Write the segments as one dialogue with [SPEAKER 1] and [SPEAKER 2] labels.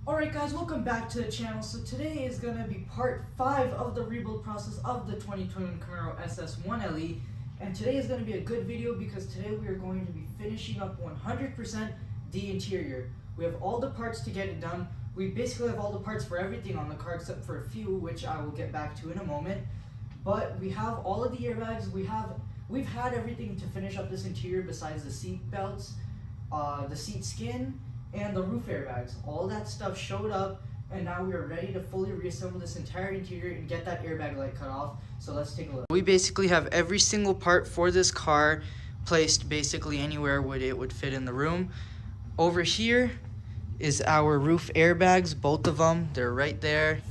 [SPEAKER 1] Alright guys, welcome back to the channel. So today is going to be part 5 of the rebuild process of the 2021 Camaro SS1 LE. And today is going to be a good video because today we are going to be finishing up 100% the interior. We have all the parts to get it done. We basically have all the parts for everything on the car except for a few, which I will get back to in a moment. But we have all of the airbags. We've had everything to finish up this interior besides the seat belts, the seat skin, and the roof airbags. All that stuff showed up, and now we are ready to fully reassemble this entire interior and get that airbag light cut off. So let's take a look. We basically have every single part for this car placed basically anywhere where it would fit in the room. Over here is our roof airbags, both of them, they're right there.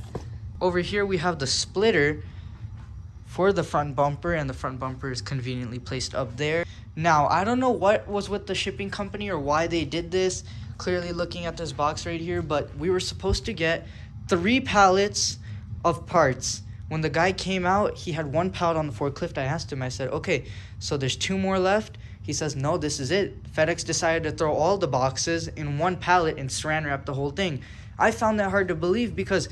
[SPEAKER 1] Over here we have the splitter for the front bumper, and the front bumper is conveniently placed up there. Now, I don't know what was with the shipping company or why they did this, clearly looking at this box right here, but we were supposed to get 3 pallets of parts. When the guy came out, he had 1 pallet on the forklift. I asked him, I said, okay, so there's 2 more left? He says, no, this is it. FedEx decided to throw all the boxes in 1 pallet and saran wrap the whole thing. I found that hard to believe because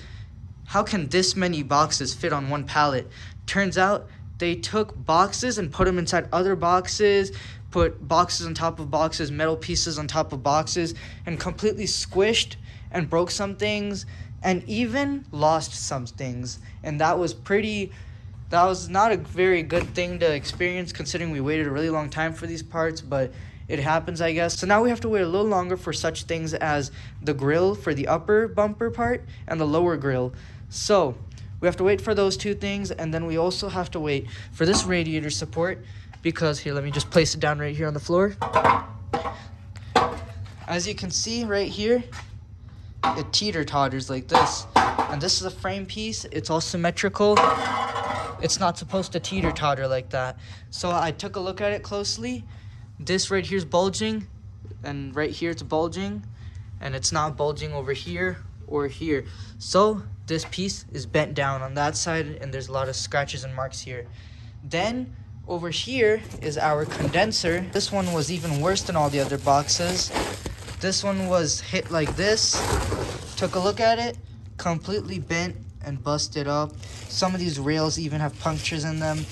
[SPEAKER 1] how can this many boxes fit on 1 pallet? Turns out they took boxes and put them inside other boxes, put boxes on top of boxes, metal pieces on top of boxes, and completely squished and broke some things and even lost some things. And that was not a very good thing to experience considering we waited a really long time for these parts, but it happens, I guess. So now we have to wait a little longer for such things as the grill for the upper bumper part and the lower grill. So we have to wait for those 2 things, and then we also have to wait for this radiator support because, here, let me just place it down right here on the floor. As you can see right here, it teeter-totters like this. And this is a frame piece. It's all symmetrical. It's not supposed to teeter-totter like that. So I took a look at it closely. This right here is bulging, and right here it's bulging, and it's not bulging over here or here. So this piece is bent down on that side, and there's a lot of scratches and marks here. Then over here is our condenser. This one was even worse than all the other boxes. This one was hit like this. Took a look at it, completely bent and busted up. Some of these rails even have punctures in them.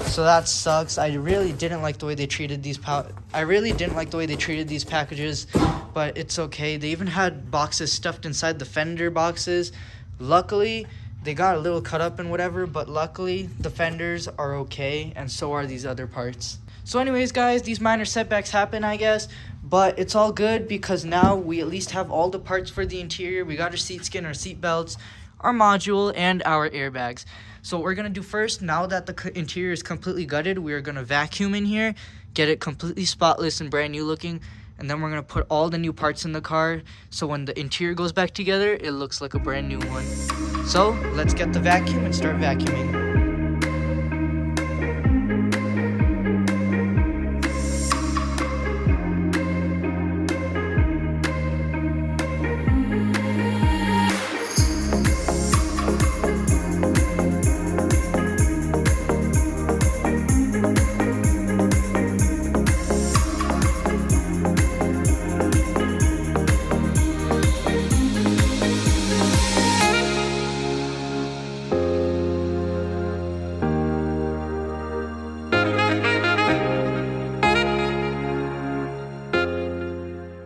[SPEAKER 1] So that sucks. I really didn't like the way they treated these packages, but it's okay. They even had boxes stuffed inside the fender boxes. Luckily, they got a little cut up and whatever, but luckily the fenders are okay, and so are these other parts. So anyways, guys, these minor setbacks happen, I guess, but it's all good because now we at least have all the parts for the interior. We got our seat skin, our seat belts, our module, and our airbags. So what we're going to do first, now that the interior is completely gutted, we are going to vacuum in here, get it completely spotless and brand new looking, and then we're going to put all the new parts in the car, so when the interior goes back together, it looks like a brand new one. So let's get the vacuum and start vacuuming.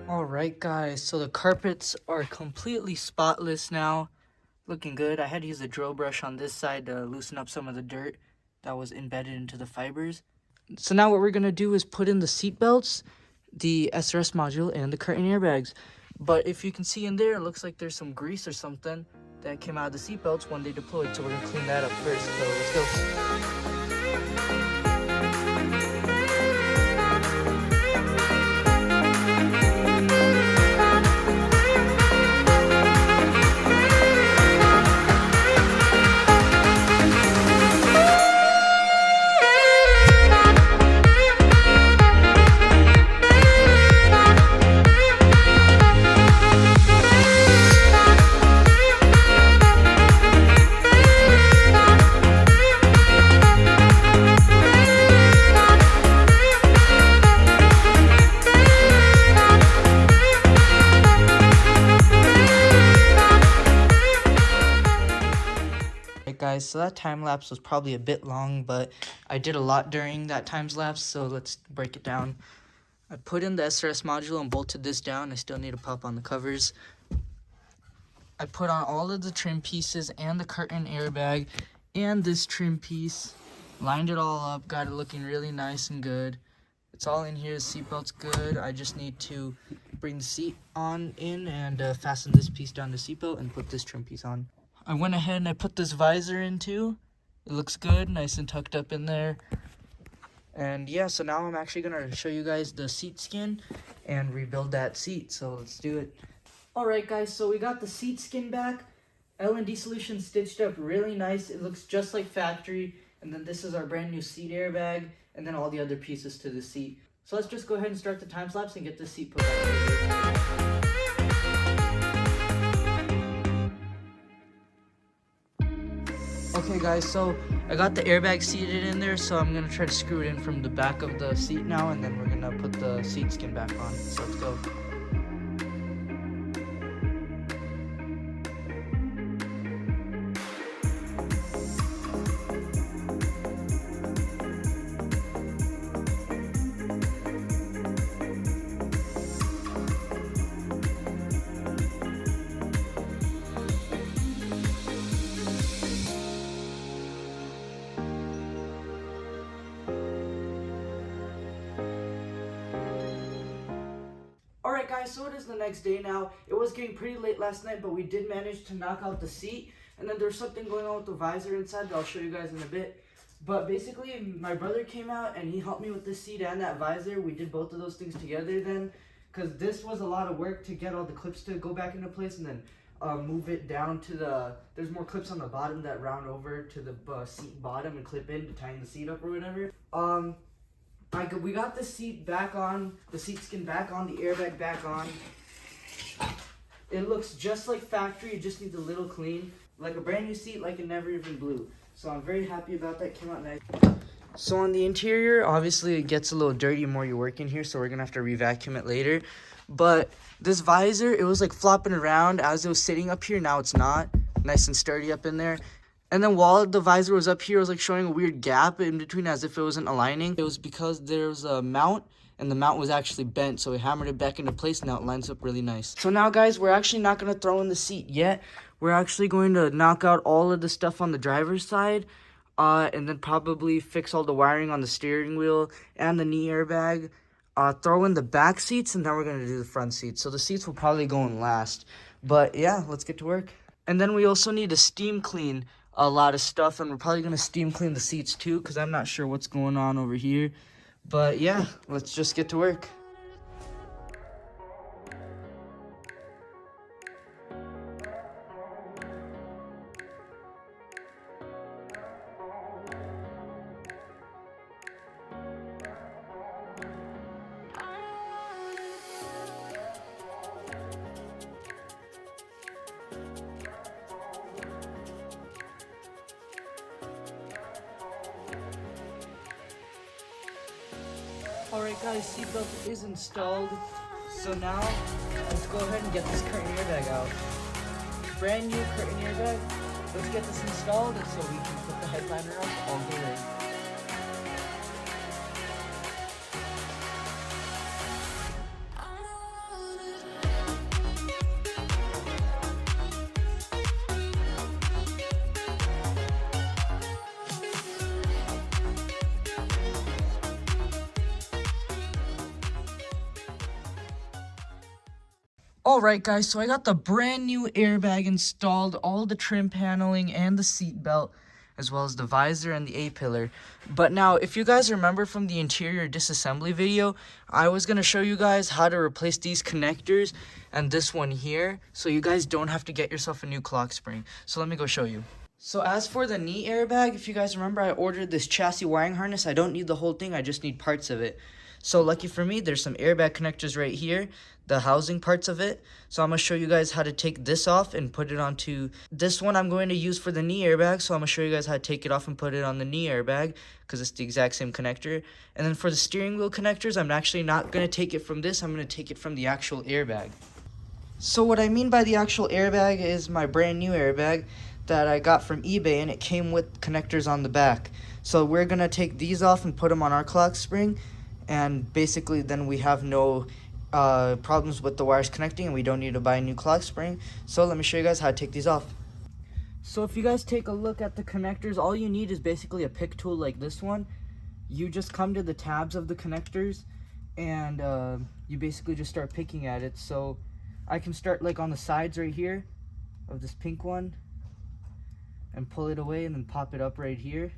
[SPEAKER 1] Alright guys, so the carpets are completely spotless now, looking good. I had to use a drill brush on this side to loosen up some of the dirt that was embedded into the fibers. So now what we're going to do is put in the seat belts, the SRS module, and the curtain airbags. But if you can see in there, it looks like there's some grease or something that came out of the seat belts when they deployed, so we're going to clean that up first. So let's go. guys, so that time lapse was probably a bit long, but I did a lot during that time lapse, so let's break it down. I put in the SRS module and bolted this down. I still need to pop on the covers. I put on all of the trim pieces and the curtain airbag and this trim piece. Lined it all up, got it looking really nice and good. It's all in here, the seatbelt's good. I just need to bring the seat on in and fasten this piece down the seatbelt and put this trim piece on. I went ahead and I put this visor in too. It looks good, nice and tucked up in there. And yeah, so now I'm actually gonna show you guys the seat skin and rebuild that seat, so let's do it. Alright guys, so we got the seat skin back. L&D solution stitched up really nice. It looks just like factory. And then this is our brand new seat airbag, and then all the other pieces to the seat. So let's just go ahead and start the time lapse and get this seat put back. Okay guys, so I got the airbag seated in there, so I'm gonna try to screw it in from the back of the seat now, and then we're gonna put the seat skin back on. So let's go. Alright guys, so it is the next day now. It was getting pretty late last night, but we did manage to knock out the seat. And then there's something going on with the visor inside that I'll show you guys in a bit. But basically, my brother came out and he helped me with the seat and that visor. We did both of those things together then, because this was a lot of work to get all the clips to go back into place and then move it down to the... There's more clips on the bottom that round over to the seat bottom and clip in to tighten the seat up or whatever. We got the seat back on, the seat skin back on, the airbag back on. It looks just like factory, it just needs a little clean. Like a brand new seat, like it never even blew. So I'm very happy about that, came out nice. So on the interior, obviously it gets a little dirty the more you work in here, so we're gonna have to re-vacuum it later. But this visor, it was like flopping around as it was sitting up here, now it's not. Nice and sturdy up in there. And then while the visor was up here, it was like showing a weird gap in between as if it wasn't aligning. It was because there was a mount, and the mount was actually bent, so we hammered it back into place, and now it lines up really nice. So now, guys, we're actually not going to throw in the seat yet. We're actually going to knock out all of the stuff on the driver's side, and then probably fix all the wiring on the steering wheel and the knee airbag. Throw in the back seats, and then we're going to do the front seats. So the seats will probably go in last. But yeah, let's get to work. And then we also need to steam clean a lot of stuff, and we're probably going to steam clean the seats too, because I'm not sure what's going on over here. But yeah, let's just get to work. Alright guys, seatbelt is installed. So now, let's go ahead and get this curtain airbag out. Brand new curtain airbag. Let's get this installed so we can put the headliner up all the way. Alright guys, so I got the brand new airbag installed, all the trim paneling and the seat belt, as well as the visor and the A-pillar. But now, if you guys remember from the interior disassembly video, I was going to show you guys how to replace these connectors and this one here, so you guys don't have to get yourself a new clock spring. So let me go show you. So as for the knee airbag, if you guys remember, I ordered this chassis wiring harness. I don't need the whole thing, I just need parts of it. So lucky for me, there's some airbag connectors right here, the housing parts of it. So I'm going to show you guys how to take this off and put it onto this one I'm going to use for the knee airbag. So I'm going to show you guys how to take it off and put it on the knee airbag because it's the exact same connector. And then for the steering wheel connectors, I'm actually not going to take it from this. I'm going to take it from the actual airbag. So what I mean by the actual airbag is my brand new airbag. that I got from eBay, and it came with connectors on the back. So we're gonna take these off and put them on our clock spring, and basically then we have no problems with the wires connecting, and we don't need to buy a new clock spring. So let me show you guys how to take these off. So if you guys take a look at the connectors, all you need is basically a pick tool like this one. You just come to the tabs of the connectors, and you basically just start picking at it. So I can start like on the sides right here of this pink one and pull it away, and then pop it up right here,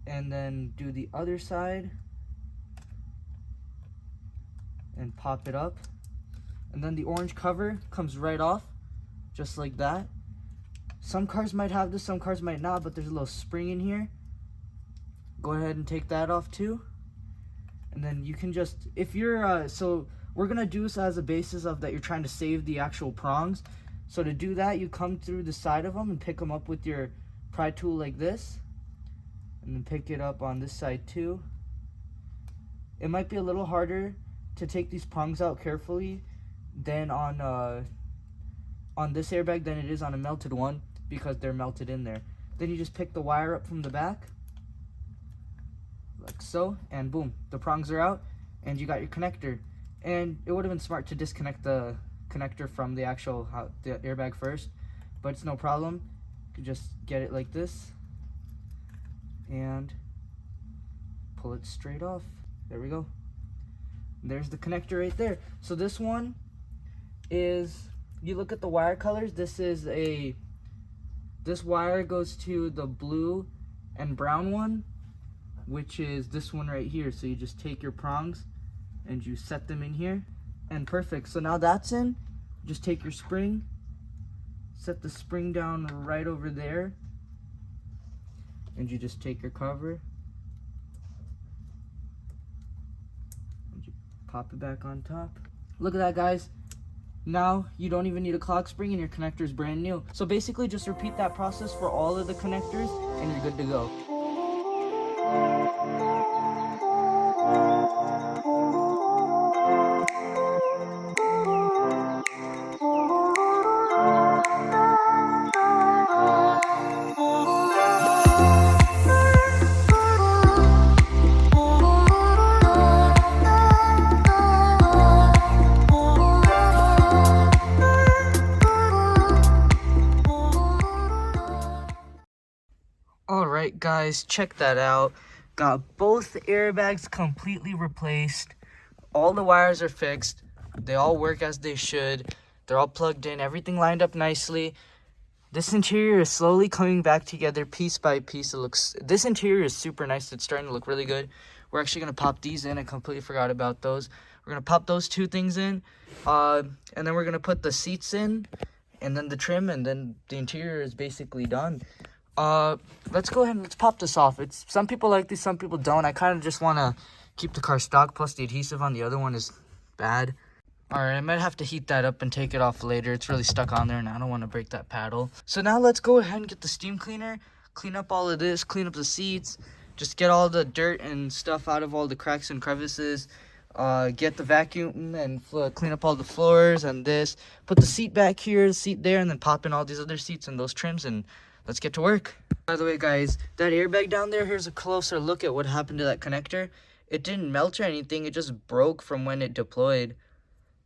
[SPEAKER 1] and then do the other side and pop it up, and then the orange cover comes right off just like that. Some cars might have this, some cars might not, but there's a little spring in here. Go ahead and take that off too. And then you can just, if you're, so we're gonna do this as a basis of that you're trying to save the actual prongs. So to do that, you come through the side of them and pick them up with your pry tool like this. And then pick it up on this side too. It might be a little harder to take these prongs out carefully than on this airbag than it is on a melted one, because they're melted in there. Then you just pick the wire up from the back, like so, and boom, the prongs are out, and you got your connector. And it would have been smart to disconnect the connector from the actual the airbag first, but it's no problem. You can just get it like this and pull it straight off. There we go. There's the connector right there. So this one is, you look at the wire colors, this wire goes to the blue and brown one, which is this one right here. So you just take your prongs and you set them in here, and perfect. So now that's in, just take your spring, set the spring down right over there, and you just take your cover and you pop it back on top. Look at that, guys. Now you don't even need a clock spring and your connector is brand new. So basically just repeat that process for all of the connectors and you're good to go. Alright guys, check that out. Got both airbags completely replaced. All the wires are fixed. They all work as they should. They're all plugged in. Everything lined up nicely. This interior is slowly coming back together piece by piece. This interior is super nice. It's starting to look really good. We're actually going to pop these in. I completely forgot about those. We're going to pop those two things in. And then we're going to put the seats in. And then the trim. And then the interior is basically done. Let's go ahead and let's pop this off. Some people like these, some people don't. I kind of just want to keep the car stock, plus the adhesive on the other one is bad. Alright, I might have to heat that up and take it off later. It's really stuck on there and I don't want to break that paddle. So now let's go ahead and get the steam cleaner, clean up all of this, clean up the seats, just get all the dirt and stuff out of all the cracks and crevices, get the vacuum and clean up all the floors and this, put the seat back here, the seat there, and then pop in all these other seats and those trims, and let's get to work. By the way, guys, that airbag down there, here's a closer look at what happened to that connector. It didn't melt or anything, it just broke from when it deployed.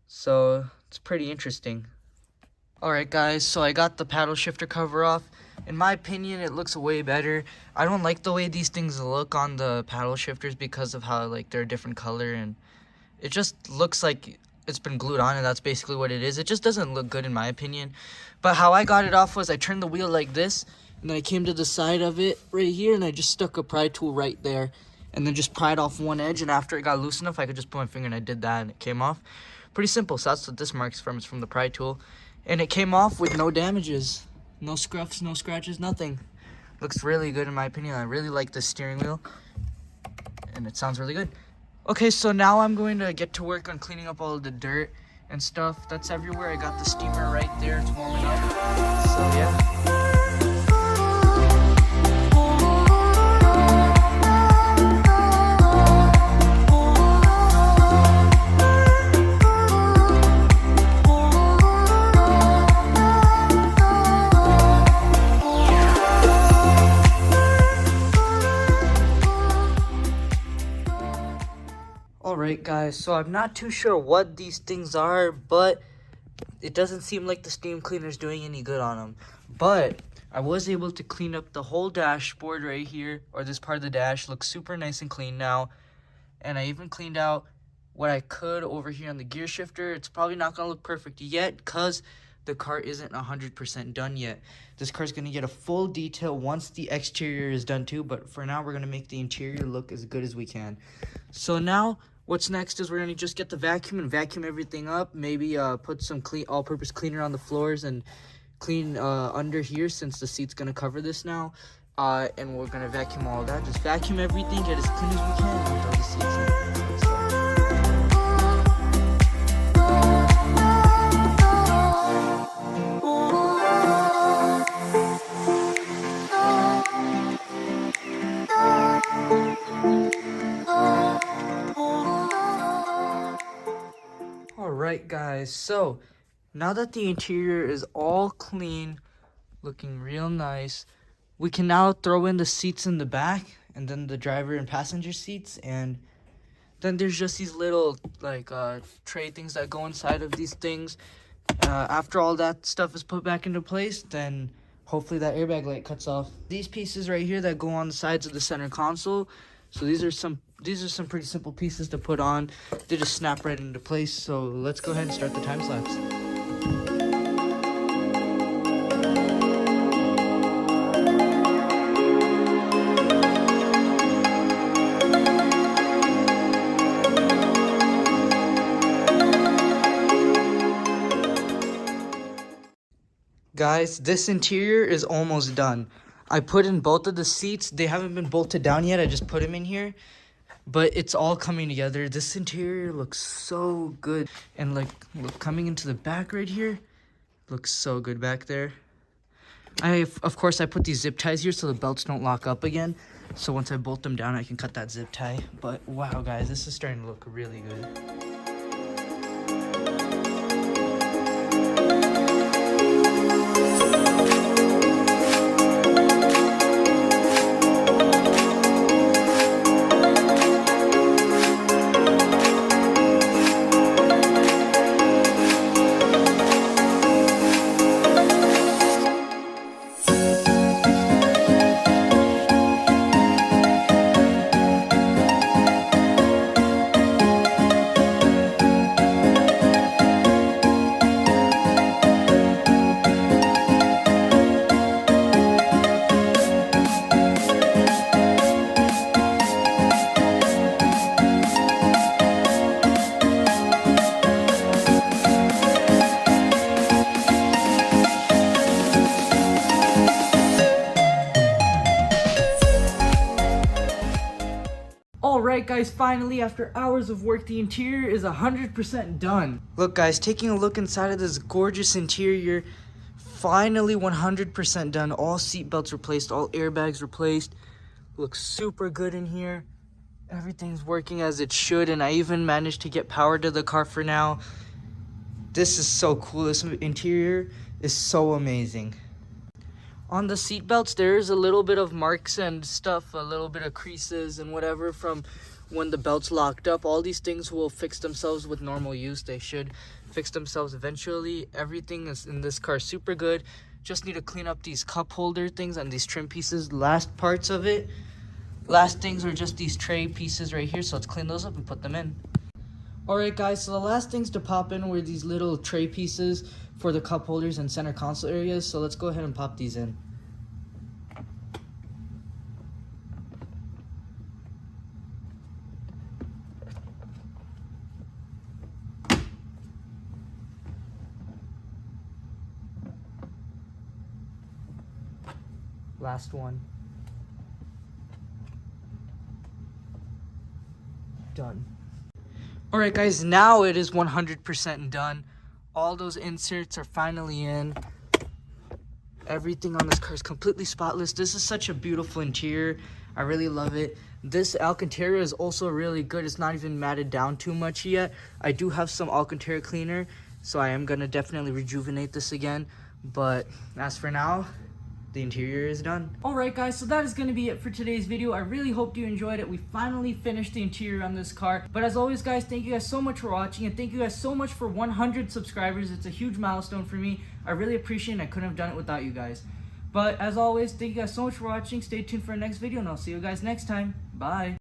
[SPEAKER 1] So, it's pretty interesting. Alright guys, so I got the paddle shifter cover off. In my opinion, it looks way better. I don't like the way these things look on the paddle shifters because of how like they're a different color, and it just looks like it's been glued on, and that's basically what it is. It just doesn't look good in my opinion. But how I got it off was I turned the wheel like this, and then I came to the side of it right here, and I just stuck a pry tool right there, and then just pried off one edge, and after it got loose enough, I could just put my finger, and I did that, and it came off. Pretty simple. So that's what this mark's from. It's from the pry tool, and it came off with no damages, no scuffs, no scratches, nothing. Looks really good in my opinion. I really like this steering wheel, and it sounds really good. Okay, so now I'm going to get to work on cleaning up all of the dirt and stuff that's everywhere. I got the steamer right there. It's warming up. So yeah. Alright guys, so I'm not too sure what these things are, but it doesn't seem like the steam cleaner is doing any good on them. But I was able to clean up the whole dashboard right here, or this part of the dash. Looks super nice and clean now. And I even cleaned out what I could over here on the gear shifter. It's probably not going to look perfect yet because the car isn't 100% done yet. This car is going to get a full detail once the exterior is done too, but for now we're going to make the interior look as good as we can. So now what's next is we're going to just get the vacuum and vacuum everything up. Maybe put some all-purpose cleaner on the floors and clean under here since the seat's going to cover this now. And we're going to vacuum all that. Just vacuum everything, get as clean as we can until the seats are. Alright guys, so now that the interior is all clean, looking real nice, we can now throw in the seats in the back and then the driver and passenger seats, and then there's just these little tray things that go inside of these things. After all that stuff is put back into place, then hopefully that airbag light cuts off. These pieces right here that go on the sides of the center console, so these are some pretty simple pieces to put on. They just snap right into place. So let's go ahead and start the time lapse. Guys, this interior is almost done. I put in both of the seats. They haven't been bolted down yet. I just put them in here. But it's all coming together. This interior looks so good. And look, coming into the back right here, looks so good back there. Of course, I put these zip ties here so the belts don't lock up again. So once I bolt them down, I can cut that zip tie. But wow, guys, this is starting to look really good. Alright guys, finally after hours of work, the interior is 100% done. Look guys, taking a look inside of this gorgeous interior, finally 100% done. All seat belts replaced, all airbags replaced. Looks super good in here. Everything's working as it should, and I even managed to get power to the car for now. This is so cool. This interior is so amazing. On the seat belts, there is a little bit of marks and stuff, a little bit of creases and whatever from when the belts locked up. All these things will fix themselves with normal use. They should fix themselves eventually. Everything is in this car super good. Just need to clean up these cup holder things and these trim pieces, last parts of it. Last things are just these tray pieces right here, so let's clean those up and put them in. Alright guys, so the last things to pop in were these little tray pieces for the cup holders and center console areas, so let's go ahead and pop these in. Last one. Done. Alright guys, now it is 100% done. All those inserts are finally in. Everything on this car is completely spotless. This is such a beautiful interior. I really love it. This Alcantara is also really good. It's not even matted down too much yet. I do have some Alcantara cleaner, so I am going to definitely rejuvenate this again. But as for now,
[SPEAKER 2] the interior is done.
[SPEAKER 1] Alright guys, so that is going to be it for today's video. I really hope you enjoyed it. We finally finished the interior on this car. But as always guys, thank you guys so much for watching, and thank you guys so much for 100 subscribers. It's a huge milestone for me. I really appreciate it. I couldn't have done it without you guys. But as always, thank you guys so much for watching. Stay tuned for our next video, and I'll see you guys next time. Bye.